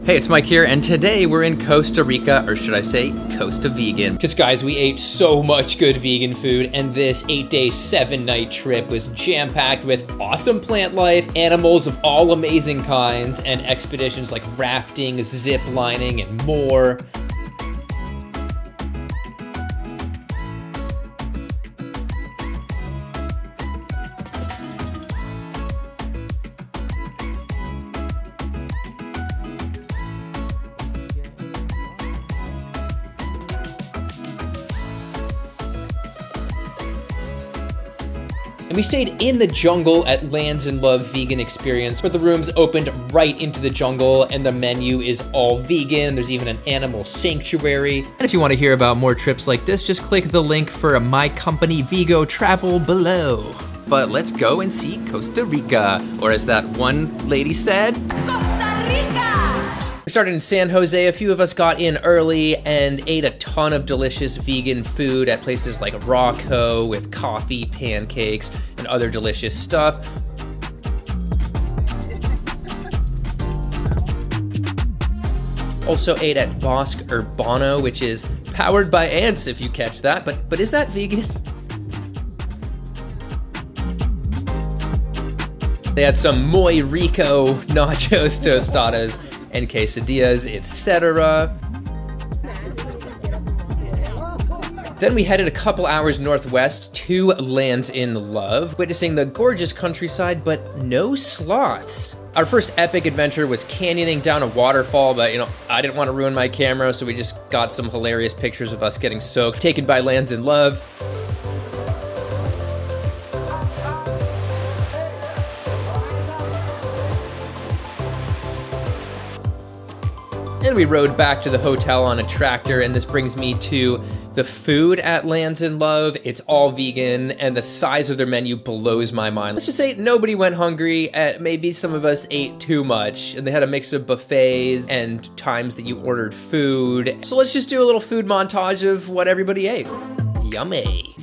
Hey, it's Mike here, and today we're in Costa Rica, or should I say, Costa Vegan. Because guys, we ate so much good vegan food, and this 8-day, 7-night trip was jam-packed with awesome plant life, animals of all amazing kinds, and expeditions like rafting, ziplining, and more. And we stayed in the jungle at Lands in Love Vegan Experience, where the rooms opened right into the jungle and the menu is all vegan. There's even an animal sanctuary. And if you want to hear about more trips like this, just click the link for my company Vigo Travel below. But let's go and see Costa Rica, or as that one lady said, Costa Rica! We started in San Jose. A few of us got in early and ate a ton of delicious vegan food at places like Rocco with coffee, pancakes, and other delicious stuff. Also ate at Bosque Urbano, which is powered by ants, if you catch that. But is that vegan? They had some muy rico nachos, tostadas, and quesadillas, etc. Then we headed a couple hours northwest to Lands in Love, witnessing the gorgeous countryside, but no sloths. Our first epic adventure was canyoning down a waterfall, but I didn't want to ruin my camera, so we just got some hilarious pictures of us getting soaked, taken by Lands in Love. And we rode back to the hotel on a tractor, and this brings me to the food at Lands in Love. It's all vegan, and the size of their menu blows my mind. Let's just say nobody went hungry, maybe some of us ate too much, and they had a mix of buffets and times that you ordered food. So let's just do a little food montage of what everybody ate. Yummy.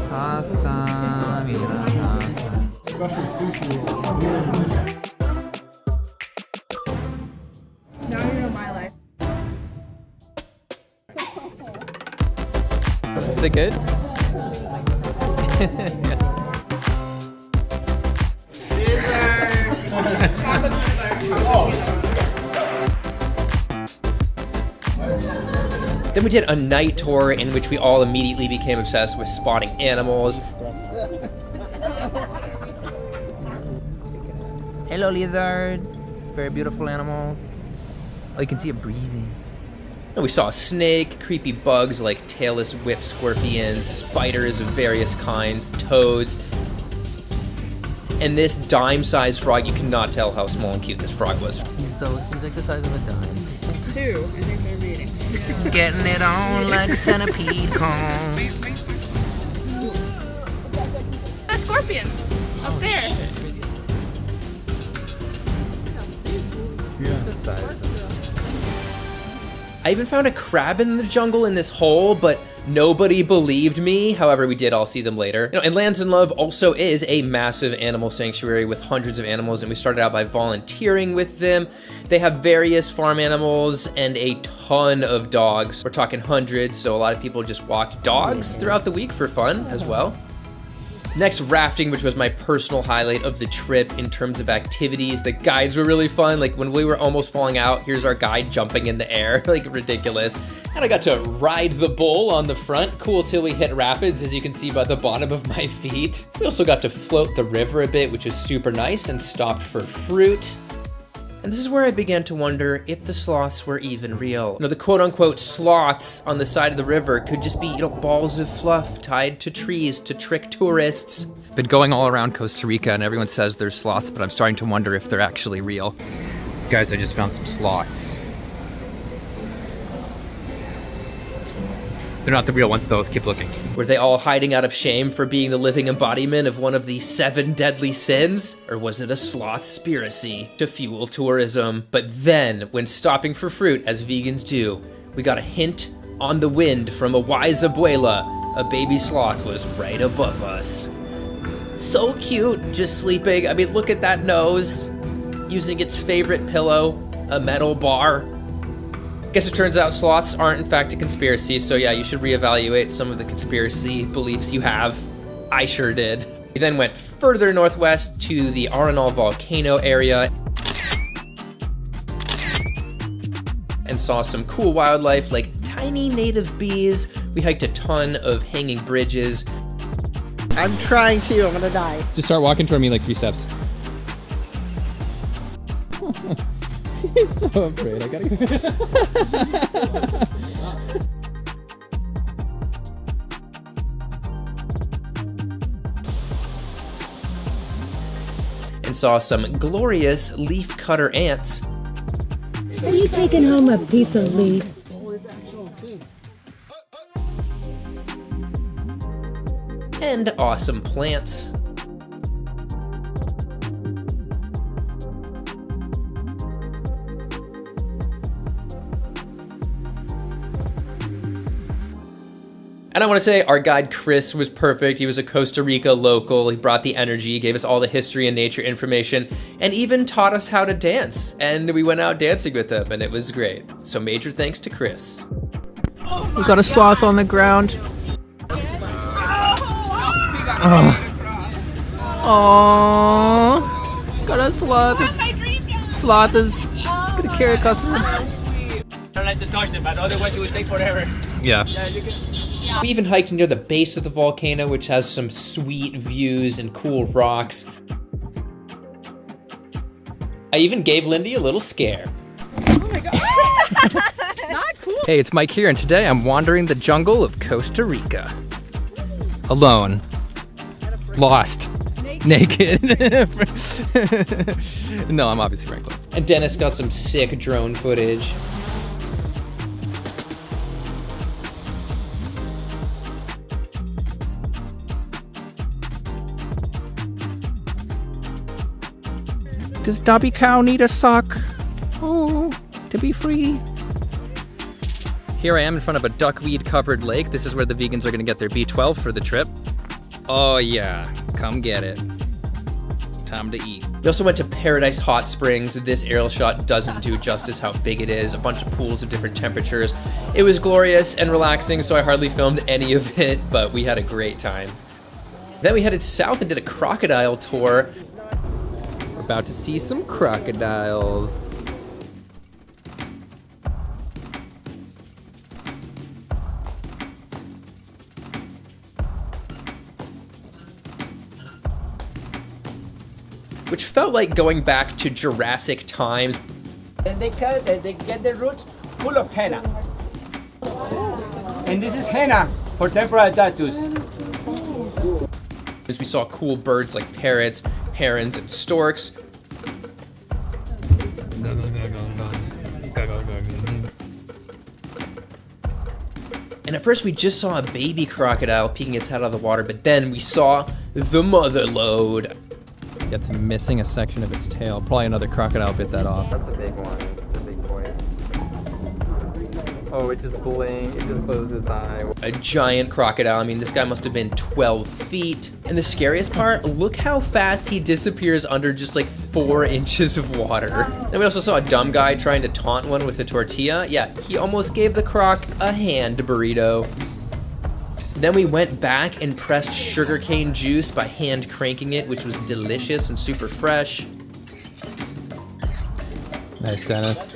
Pasta. Special sushi. Now you know my life. Is it good? Then we did a night tour in which we all immediately became obsessed with spotting animals. Hello, lizard. Very beautiful animal. Oh, you can see it breathing. And we saw a snake, creepy bugs like tailless whip scorpions, spiders of various kinds, toads. And this dime-sized frog, you cannot tell how small and cute this frog was. He's like the size of a dime. 2, I think they're meeting. Getting it on like centipede cone. A scorpion up there. I even found a crab in the jungle in this hole, but nobody believed me. However, we did all see them later. And Lands in Love also is a massive animal sanctuary with hundreds of animals, and we started out by volunteering with them. They have various farm animals and a ton of dogs. We're talking hundreds, so a lot of people just walked dogs throughout the week for fun as well. Next, rafting, which was my personal highlight of the trip in terms of activities. The guides were really fun. Like when we were almost falling out, here's our guide jumping in the air, like ridiculous. And I got to ride the bull on the front. Cool till we hit rapids, as you can see by the bottom of my feet. We also got to float the river a bit, which was super nice, and stopped for fruit. And this is where I began to wonder if the sloths were even real. The quote-unquote sloths on the side of the river could just be, balls of fluff tied to trees to trick tourists. Been going all around Costa Rica, and everyone says there's sloths, but I'm starting to wonder if they're actually real. Guys, I just found some sloths. They're not the real ones, though. Let's keep looking. Were they all hiding out of shame for being the living embodiment of one of the 7 deadly sins? Or was it a slothspiracy to fuel tourism? But then, when stopping for fruit, as vegans do, we got a hint on the wind from a wise abuela. A baby sloth was right above us. So cute, just sleeping. I mean, look at that nose, using its favorite pillow, a metal bar. Guess it turns out sloths aren't in fact a conspiracy, so yeah, you should reevaluate some of the conspiracy beliefs you have. I sure did. We then went further northwest to the Arenal Volcano area and saw some cool wildlife like tiny native bees. We hiked a ton of hanging bridges. I'm trying to, I'm gonna die. Just start walking toward me like 3 steps. He's so afraid. I gotta go. And saw some glorious leaf cutter ants. Are you taking home a piece of leaf? And awesome plants. And I want to say our guide Chris was perfect. He was a Costa Rica local. He brought the energy, gave us all the history and nature information, and even taught us how to dance. And we went out dancing with him, and it was great. So major thanks to Chris. We got a sloth on the ground. Oh, got a sloth. Sloth is gonna carry a customer. I don't like to touch them, but otherwise it would take forever. Yeah. Yeah, you can. We even hiked near the base of the volcano, which has some sweet views and cool rocks. I even gave Lindy a little scare. Oh my god. Not cool. Hey, it's Mike here, and today I'm wandering the jungle of Costa Rica. Alone. Lost. Naked. No, I'm obviously right close. And Dennis got some sick drone footage. Does Dobby Cow need a sock? Oh, to be free. Here I am in front of a duckweed covered lake. This is where the vegans are gonna get their B12 for the trip. Oh yeah, come get it. Time to eat. We also went to Paradise Hot Springs. This aerial shot doesn't do justice how big it is. A bunch of pools of different temperatures. It was glorious and relaxing, so I hardly filmed any of it, but we had a great time. Then we headed south and did a crocodile tour. We're about to see some crocodiles. Which felt like going back to Jurassic times. And they get the roots full of henna. And this is henna for temporary tattoos. As we saw cool birds like parrots, herons, and storks. And at first we just saw a baby crocodile peeking its head out of the water, but then we saw the mother lode. It's missing a section of its tail. Probably another crocodile bit that off. That's a big one. It's a big boy. Oh, it just blinked. It just closed its eye. A giant crocodile. I mean, this guy must have been 12 feet. And the scariest part, look how fast he disappears under just like 4 inches of water. And we also saw a dumb guy trying to taunt one with a tortilla. Yeah, he almost gave the croc a hand burrito. Then we went back and pressed sugarcane juice by hand cranking it, which was delicious and super fresh. Nice, Dennis.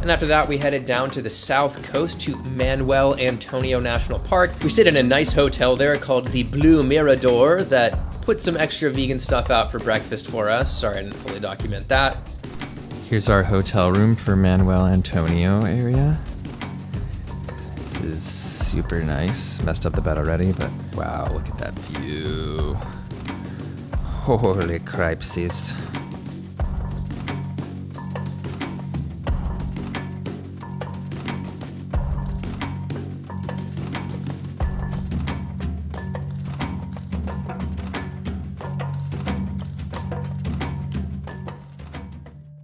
And after that, we headed down to the south coast to Manuel Antonio National Park. We stayed in a nice hotel there called the Blue Mirador that put some extra vegan stuff out for breakfast for us. Sorry, I didn't fully document that. Here's our hotel room for Manuel Antonio area. This is super nice. Messed up the bed already, but wow, look at that view. Holy cripesies.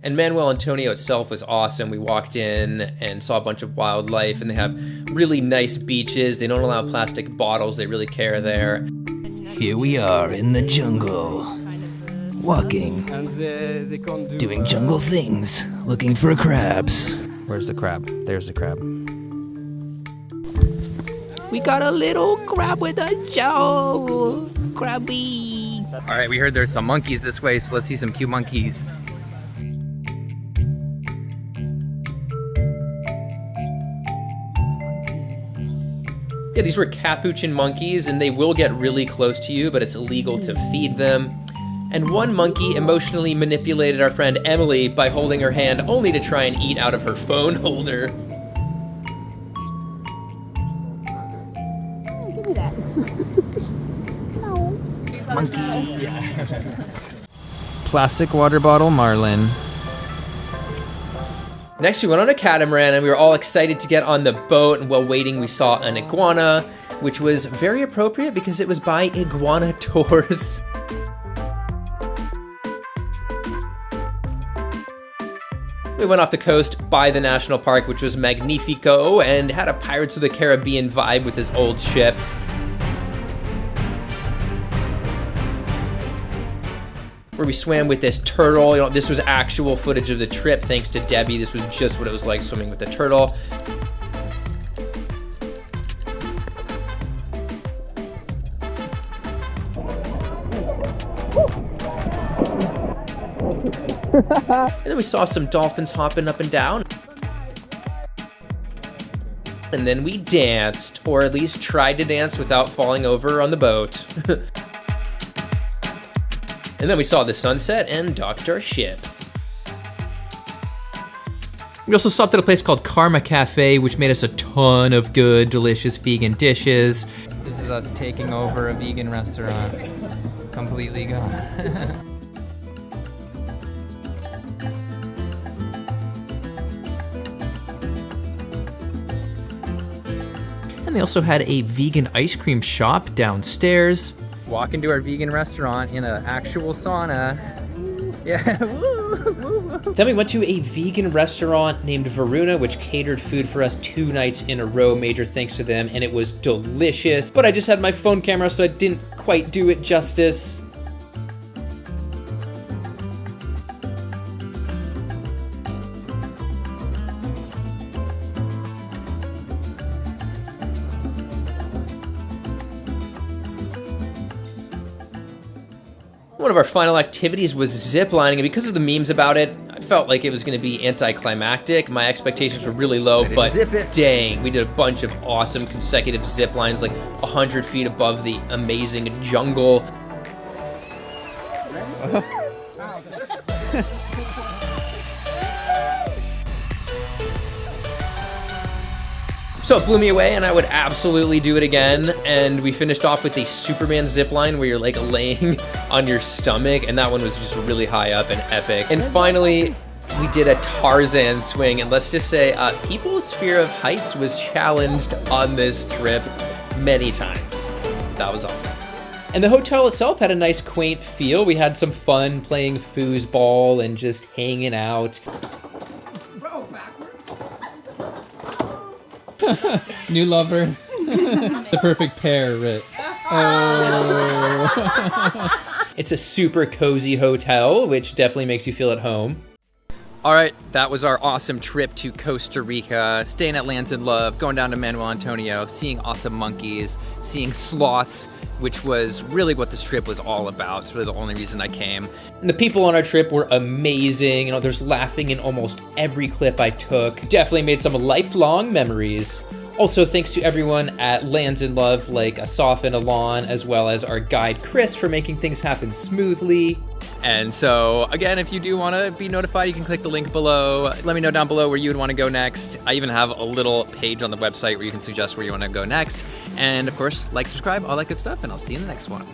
And Manuel Antonio itself was awesome. We walked in and saw a bunch of wildlife, and they have really nice beaches. They don't allow plastic bottles. They really care there. here we are in the jungle, walking, doing jungle things, looking for crabs. Where's the crab? There's the crab. We got a little crab with a shell. Crabby. All right, we heard there's some monkeys this way, so let's see some cute monkeys. Yeah, these were capuchin monkeys, and they will get really close to you, but it's illegal to feed them. And one monkey emotionally manipulated our friend Emily by holding her hand only to try and eat out of her phone holder. Give me that. No. Monkey. Plastic water bottle marlin. Next, we went on a catamaran, and we were all excited to get on the boat, and while waiting, we saw an iguana, which was very appropriate because it was by Iguana Tours. We went off the coast by the national park, which was magnifico, and had a Pirates of the Caribbean vibe with this old ship. Where we swam with this turtle. You know, this was actual footage of the trip, thanks to Debbie. This was just what it was like swimming with the turtle. And then we saw some dolphins hopping up and down. And then we danced, or at least tried to dance without falling over on the boat. And then we saw the sunset and docked our ship. We also stopped at a place called Karma Cafe, which made us a ton of good, delicious vegan dishes. This is us taking over a vegan restaurant. Completely gone. And they also had a vegan ice cream shop downstairs. Walk into our vegan restaurant in an actual sauna. Yeah, woo, woo, woo. Then we went to a vegan restaurant named Varuna, which catered food for us 2 nights in a row. Major thanks to them, and it was delicious. But I just had my phone camera, so I didn't quite do it justice. One of our final activities was ziplining, and because of the memes about it, I felt like it was going to be anticlimactic. My expectations were really low, but dang, we did a bunch of awesome consecutive zip lines, like 100 feet above the amazing jungle. So it blew me away, and I would absolutely do it again. And we finished off with a Superman zipline where you're like laying on your stomach, and that one was just really high up and epic. And finally, we did a Tarzan swing, and let's just say people's fear of heights was challenged on this trip many times. That was awesome. And the hotel itself had a nice quaint feel. We had some fun playing foosball and just hanging out. New lover. The perfect pair, Rit. Oh. It's a super cozy hotel, which definitely makes you feel at home. All right, that was our awesome trip to Costa Rica, staying at Lands in Love, going down to Manuel Antonio, seeing awesome monkeys, seeing sloths, which was really what this trip was all about. It's really the only reason I came. And the people on our trip were amazing. You know, there's laughing in almost every clip I took. Definitely made some lifelong memories. Also, thanks to everyone at Lands in Love, like Asaf and Alon, as well as our guide Chris for making things happen smoothly. And so, again, if you do want to be notified, you can click the link below. Let me know down below where you would want to go next. I even have a little page on the website where you can suggest where you want to go next. And, of course, like, subscribe, all that good stuff, and I'll see you in the next one.